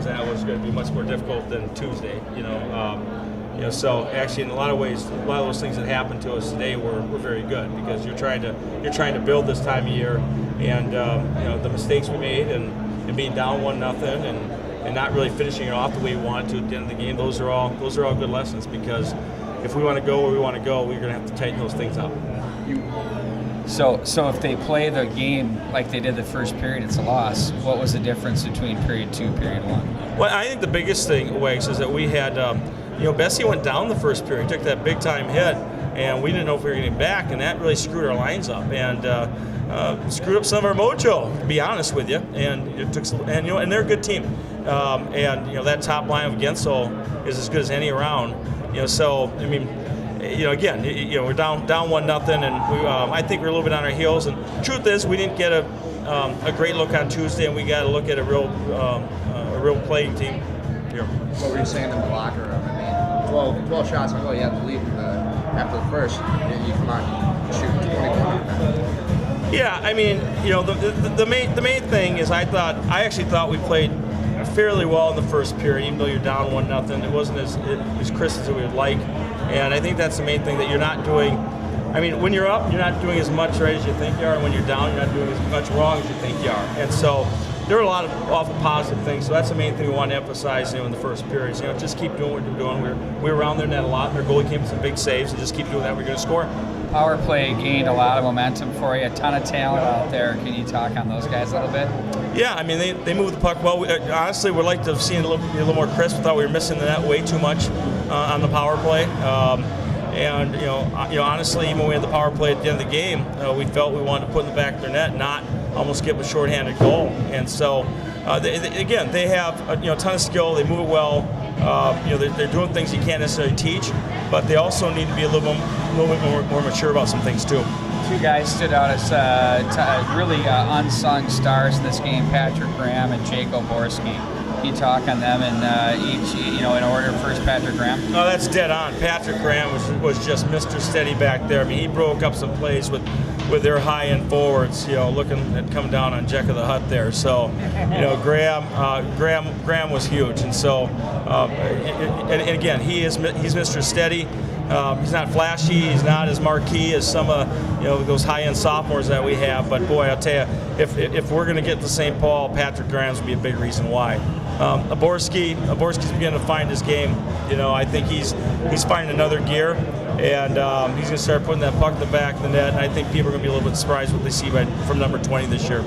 that was going to be much more difficult than Tuesday. So actually, in a lot of ways, a lot of those things that happened to us today were very good, because you're trying to build this time of year, and the mistakes we made and being down 1-0 and not really finishing it off the way we wanted to at the end of the game. Those are all good lessons, because if we want to go where we want to go, we're going to have to tighten those things up. So if they play the game like they did the first period, it's a loss. What was the difference between period 2, period 1? Well, I think the biggest thing, Wags, is that we had, Bessie went down the first period, took that big time hit, and we didn't know if we were getting back, and that really screwed our lines up and screwed up some of our mojo, to be honest with you. And it took, and they're a good team, that top line of Gensel is as good as any around. So I mean. Again, we're down 1-0, and we, I think we're a little bit on our heels. And truth is, we didn't get a great look on Tuesday, and we got to look at a real playing team here. What were you saying in the locker room? I mean, 12 shots on goal. You have to lead after the first, and you come out and shoot 21. Yeah, I mean, the main thing is I actually thought we played fairly well in the first period, even though you're down 1-0. It wasn't as crisp as we would like. And I think that's the main thing, that you're not doing. I mean, when you're up, you're not doing as much right as you think you are, and when you're down, you're not doing as much wrong as you think you are. And so there are a lot of awful positive things. So that's the main thing we want to emphasize, in the first period. Just keep doing what you're doing. We were around their net a lot, and their goalie came with some big saves, and just keep doing that. We're going to score. Power play gained a lot of momentum for you. A ton of talent out there. Can you talk on those guys a little bit? Yeah, I mean, they move the puck well. Honestly, we'd like to have seen it a little more crisp. We thought we were missing the net way too much on the power play. Honestly, even when we had the power play at the end of the game, we felt we wanted to put in the back of their net, not almost get a shorthanded goal. And so, they have a ton of skill. They move it well. They're doing things you can't necessarily teach, but they also need to be a little bit more mature about some things too. Two guys stood out as really unsung stars in this game: Patrick Graham and Jake Oborski. Can you talk on them in order? First, Patrick Graham. No, that's dead on. Patrick Graham was just Mr. Steady back there. I mean, he broke up some plays with their high-end forwards, looking at coming down on Jekyll the Hut there. So, Graham was huge, and so, and again, he's Mr. Steady. He's not flashy. He's not as marquee as some of those high-end sophomores that we have. But boy, I'll tell you, if we're going to get to St. Paul, Patrick Graham's would be a big reason why. Oborski's beginning to find his game. I think he's finding another gear, and he's going to start putting that puck in the back of the net. And I think people are going to be a little bit surprised what they see from number 20 this year.